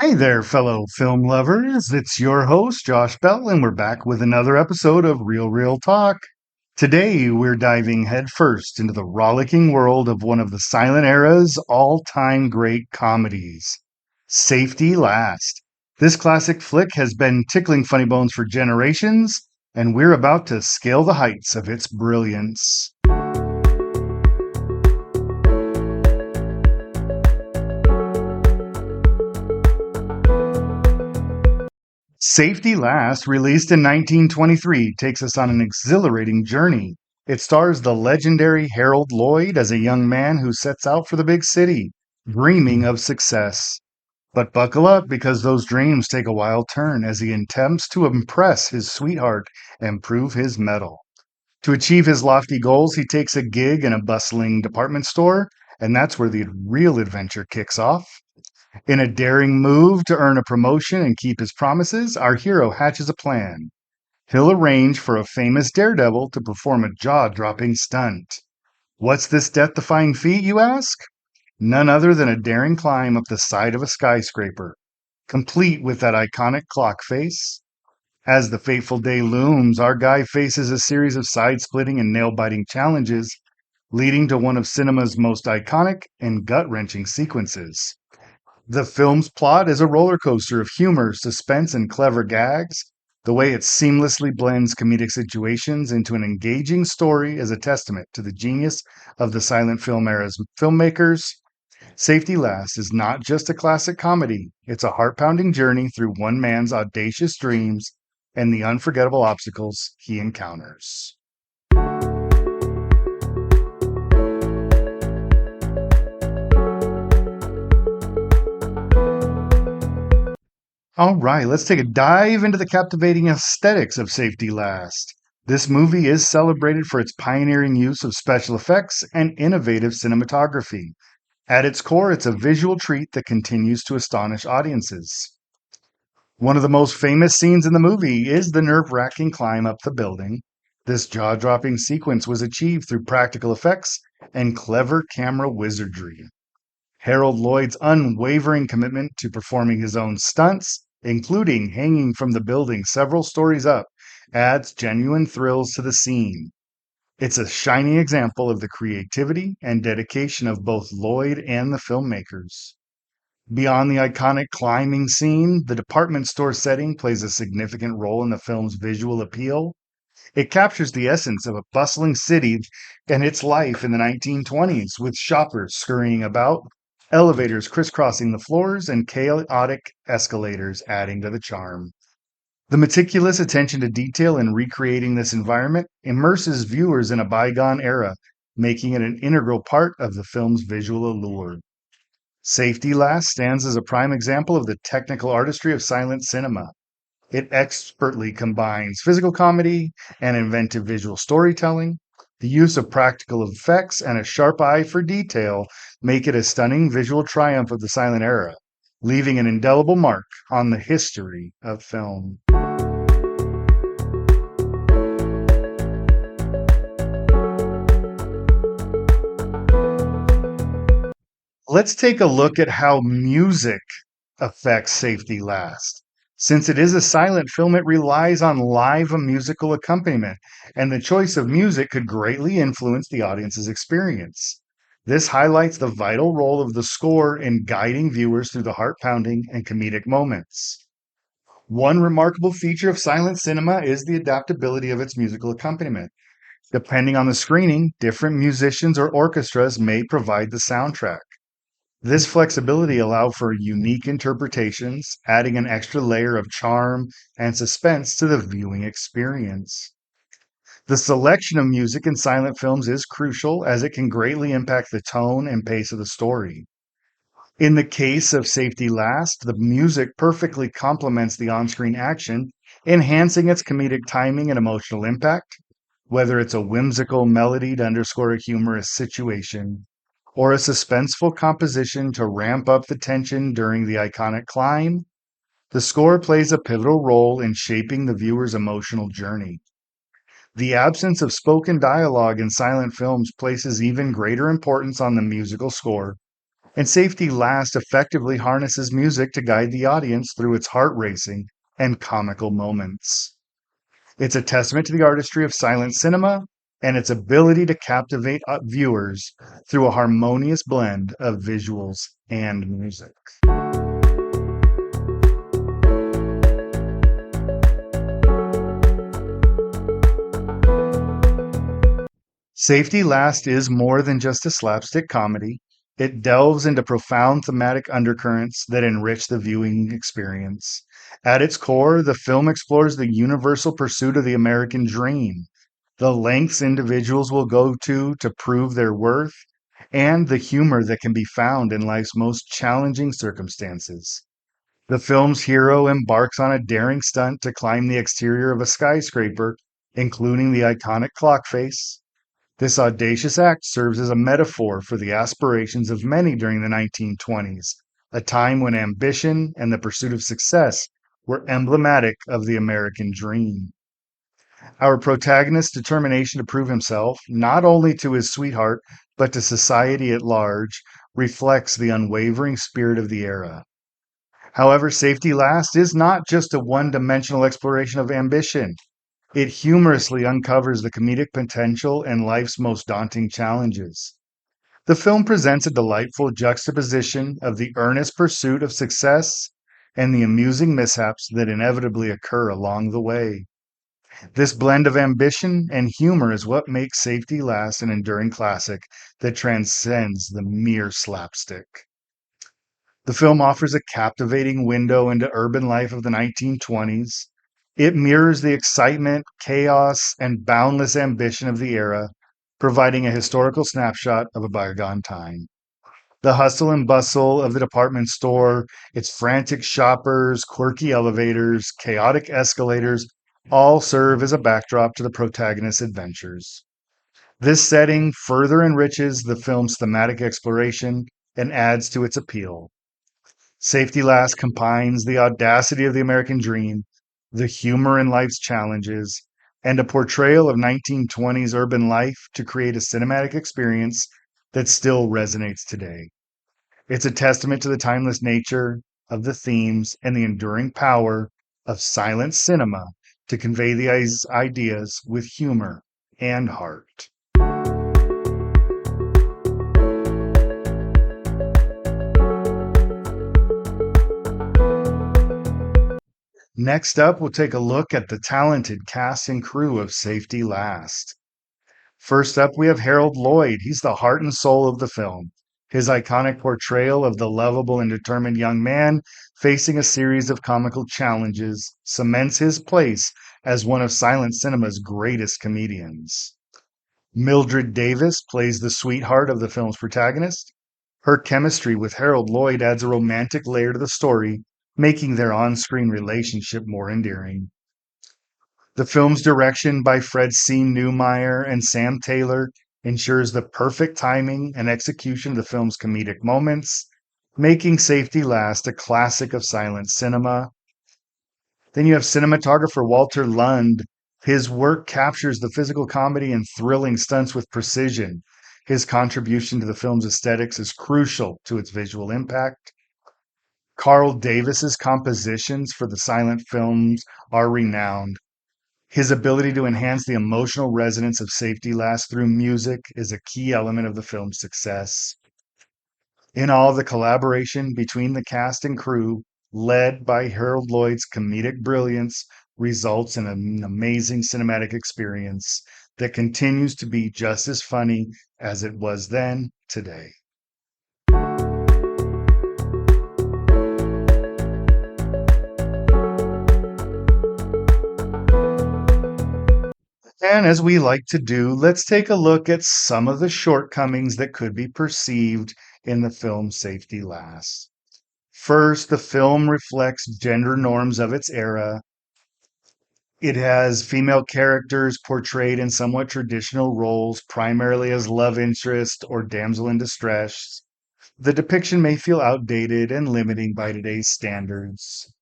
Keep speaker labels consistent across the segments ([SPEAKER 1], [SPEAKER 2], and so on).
[SPEAKER 1] Hey there, fellow film lovers. It's your host, Josh Bell, and we're back with another episode of Real Talk. Today, we're diving headfirst into the rollicking world of one of the silent era's all time great comedies, Safety Last. This classic flick has been tickling funny bones for generations, and we're about to scale the heights of its brilliance. Safety Last, released in 1923, takes us on an exhilarating journey. It stars the legendary Harold Lloyd as a young man who sets out for the big city, dreaming of success. But buckle up because those dreams take a wild turn as he attempts to impress his sweetheart and prove his mettle. To achieve his lofty goals, he takes a gig in a bustling department store, and that's where the real adventure kicks off. In a daring move to earn a promotion and keep his promises, our hero hatches a plan. He'll arrange for a famous daredevil to perform a jaw dropping stunt. What's this death defying feat, you ask? None other than a daring climb up the side of a skyscraper, complete with that iconic clock face. As the fateful day looms, our guy faces a series of side splitting and nail biting challenges, leading to one of cinema's most iconic and gut wrenching sequences. The film's plot is a roller coaster of humor, suspense, and clever gags. The way it seamlessly blends comedic situations into an engaging story is a testament to the genius of the silent film era's filmmakers. Safety Last is not just a classic comedy, it's a heart pounding journey through one man's audacious dreams and the unforgettable obstacles he encounters. All right, let's take a dive into the captivating aesthetics of Safety Last. This movie is celebrated for its pioneering use of special effects and innovative cinematography. At its core, it's a visual treat that continues to astonish audiences. One of the most famous scenes in the movie is the nerve wracking climb up the building. This jaw dropping sequence was achieved through practical effects and clever camera wizardry. Harold Lloyd's unwavering commitment to performing his own stunts, including hanging from the building several stories up, adds genuine thrills to the scene. It's a shining example of the creativity and dedication of both Lloyd and the filmmakers. Beyond the iconic climbing scene, the department store setting plays a significant role in the film's visual appeal. It captures the essence of a bustling city and its life in the 1920s, with shoppers scurrying about, elevators crisscrossing the floors, and chaotic escalators adding to the charm. The meticulous attention to detail in recreating this environment immerses viewers in a bygone era, making it an integral part of the film's visual allure. Safety Last stands as a prime example of the technical artistry of silent cinema. It expertly combines physical comedy and inventive visual storytelling. The use of practical effects and a sharp eye for detail make it a stunning visual triumph of the silent era, leaving an indelible mark on the history of film. Let's take a look at how music affects Safety Last. Since it is a silent film, it relies on live musical accompaniment, and the choice of music could greatly influence the audience's experience. This highlights the vital role of the score in guiding viewers through the heart pounding and comedic moments. One remarkable feature of silent cinema is the adaptability of its musical accompaniment. Depending on the screening, different musicians or orchestras may provide the soundtrack. This flexibility allowed for unique interpretations, adding an extra layer of charm and suspense to the viewing experience. The selection of music in silent films is crucial as it can greatly impact the tone and pace of the story. In the case of Safety Last, the music perfectly complements the on screen action, enhancing its comedic timing and emotional impact. Whether it's a whimsical melody to underscore a humorous situation, or a suspenseful composition to ramp up the tension during the iconic climb, the score plays a pivotal role in shaping the viewer's emotional journey. The absence of spoken dialogue in silent films places even greater importance on the musical score, And Safety Last effectively harnesses music to guide the audience through its heart racing and comical moments. It's a testament to the artistry of silent cinema and its ability to captivate viewers through a harmonious blend of visuals and music. Safety Last is more than just a slapstick comedy. It delves into profound thematic undercurrents that enrich the viewing experience. At its core, the film explores the universal pursuit of the American dream, the lengths individuals will go to prove their worth, and the humor that can be found in life's most challenging circumstances. The film's hero embarks on a daring stunt to climb the exterior of a skyscraper, including the iconic clock face. This audacious act serves as a metaphor for the aspirations of many during the 1920s, a time when ambition and the pursuit of success were emblematic of the American dream. Our protagonist's determination to prove himself, not only to his sweetheart, but to society at large, reflects the unwavering spirit of the era. However, Safety Last is not just a one dimensional exploration of ambition. It humorously uncovers the comedic potential in life's most daunting challenges. The film presents a delightful juxtaposition of the earnest pursuit of success and the amusing mishaps that inevitably occur along the way. This blend of ambition and humor is what makes Safety Last an enduring classic that transcends the mere slapstick. The film offers a captivating window into urban life of the 1920s. It mirrors the excitement, chaos, and boundless ambition of the era, providing a historical snapshot of a bygone time. The hustle and bustle of the department store, its frantic shoppers, quirky elevators, chaotic escalators, all serve as a backdrop to the protagonist's adventures. This setting further enriches the film's thematic exploration and adds to its appeal. Safety Last combines the audacity of the American dream, the humor in life's challenges, and a portrayal of 1920s urban life to create a cinematic experience that still resonates today. It's a testament to the timeless nature of the themes and the enduring power of silent cinema to convey these ideas with humor and heart. Next up, we'll take a look at the talented cast and crew of Safety Last. First up, we have Harold Lloyd. He's the heart and soul of the film. His iconic portrayal of the lovable and determined young man facing a series of comical challenges cements his place as one of silent cinema's greatest comedians. Mildred Davis plays the sweetheart of the film's protagonist. Her chemistry with Harold Lloyd adds a romantic layer to the story, making their on screen relationship more endearing. The film's direction by Fred C. Newmeyer and Sam Taylor ensures the perfect timing and execution of the film's comedic moments, making Safety Last a classic of silent cinema. Then you have cinematographer Walter Lund. His work captures the physical comedy and thrilling stunts with precision. His contribution to the film's aesthetics is crucial to its visual impact. Carl Davis's compositions for the silent films are renowned. His ability to enhance the emotional resonance of Safety Last through music is a key element of the film's success. In all, the collaboration between the cast and crew, led by Harold Lloyd's comedic brilliance, results in an amazing cinematic experience that continues to be just as funny as it was then today. And as we like to do, let's take a look at some of the shortcomings that could be perceived in the film Safety Last. First, the film reflects gender norms of its era. It has female characters portrayed in somewhat traditional roles, primarily as love interest or damsel in distress. The depiction may feel outdated and limiting by today's standards.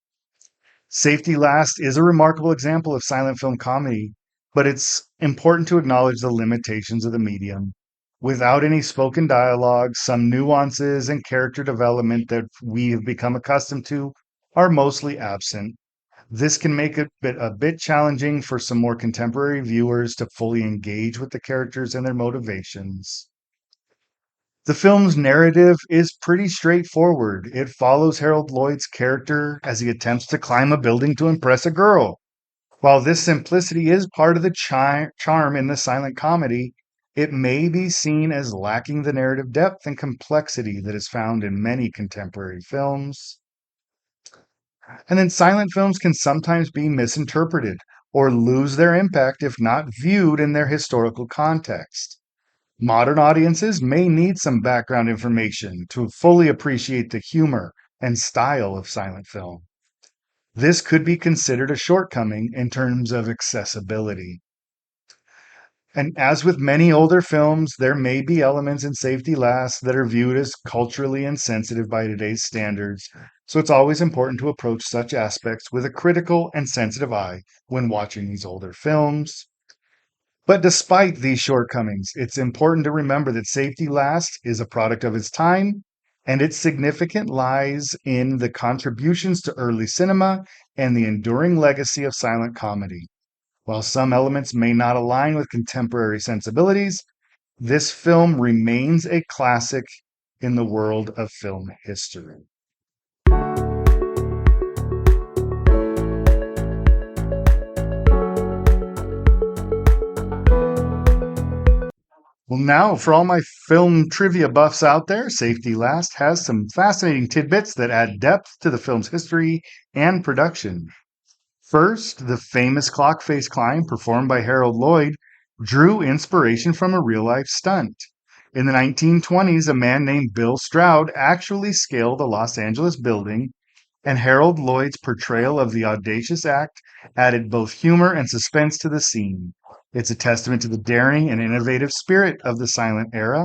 [SPEAKER 1] Safety Last is a remarkable example of silent film comedy, but it's important to acknowledge the limitations of the medium. Without any spoken dialogue, some nuances and character development that we have become accustomed to are mostly absent. This can make it a bit challenging for some more contemporary viewers to fully engage with the characters and their motivations. The film's narrative is pretty straightforward. It follows Harold Lloyd's character as he attempts to climb a building to impress a girl. While this simplicity is part of the charm in the silent comedy, it may be seen as lacking the narrative depth and complexity that is found in many contemporary films. And then silent films can sometimes be misinterpreted or lose their impact if not viewed in their historical context. Modern audiences may need some background information to fully appreciate the humor and style of silent film. This could be considered a shortcoming in terms of accessibility. And as with many older films, there may be elements in Safety Last that are viewed as culturally insensitive by today's standards. So it's always important to approach such aspects with a critical and sensitive eye when watching these older films. But despite these shortcomings, it's important to remember that Safety Last is a product of its time, and its significance lies in the contributions to early cinema and the enduring legacy of silent comedy. While some elements may not align with contemporary sensibilities, this film remains a classic in the world of film history. Well, now, for all my film trivia buffs out there, Safety Last has some fascinating tidbits that add depth to the film's history and production. First, the famous clock face climb performed by Harold Lloyd drew inspiration from a real life stunt. In the 1920s, a man named Bill Stroud actually scaled a Los Angeles building, and Harold Lloyd's portrayal of the audacious act added both humor and suspense to the scene. It's a testament to the daring and innovative spirit of the silent era.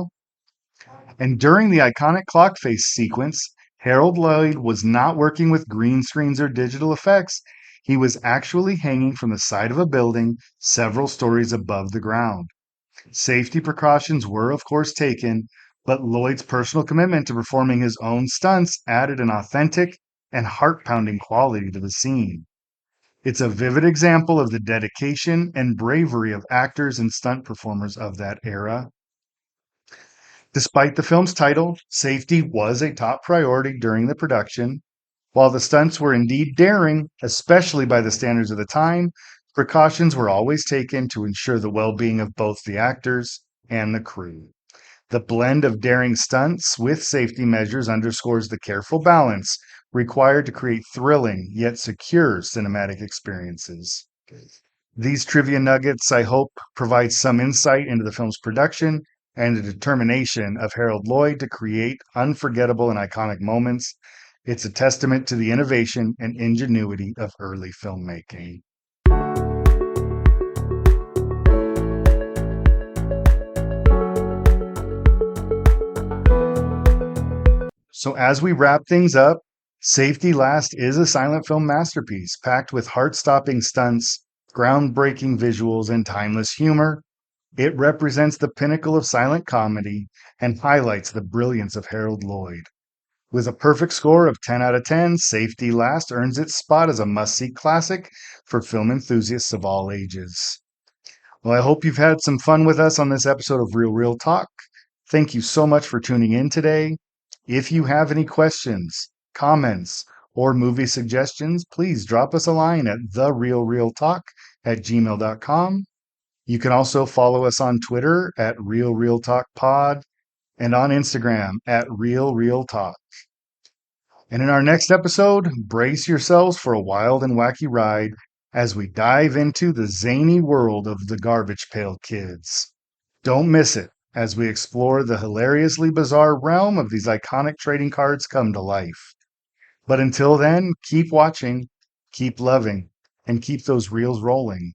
[SPEAKER 1] And during the iconic clock face sequence, Harold Lloyd was not working with green screens or digital effects. He was actually hanging from the side of a building several stories above the ground. Safety precautions were, of course, taken, but Lloyd's personal commitment to performing his own stunts added an authentic and heart pounding quality to the scene. It's a vivid example of the dedication and bravery of actors and stunt performers of that era. Despite the film's title, safety was a top priority during the production. While the stunts were indeed daring, especially by the standards of the time, precautions were always taken to ensure the well being of both the actors and the crew. The blend of daring stunts with safety measures underscores the careful balance required to create thrilling yet secure cinematic experiences. These trivia nuggets, I hope, provide some insight into the film's production and the determination of Harold Lloyd to create unforgettable and iconic moments. It's a testament to the innovation and ingenuity of early filmmaking. So, as we wrap things up, Safety Last is a silent film masterpiece packed with heart stopping stunts, groundbreaking visuals, and timeless humor. It represents the pinnacle of silent comedy and highlights the brilliance of Harold Lloyd. With a perfect score of 10 out of 10, Safety Last earns its spot as a must see classic for film enthusiasts of all ages. Well, I hope you've had some fun with us on this episode of Real Real Talk. Thank you so much for tuning in today. If you have any questions, comments, or movie suggestions, please drop us a line at therealrealtalk@gmail.com. You can also follow us on Twitter at Real Real Talk Pod and on Instagram at Real Real Talk. And in our next episode, brace yourselves for a wild and wacky ride as we dive into the zany world of the Garbage Pail Kids. Don't miss it as we explore the hilariously bizarre realm of these iconic trading cards come to life. But until then, keep watching, keep loving, and keep those reels rolling.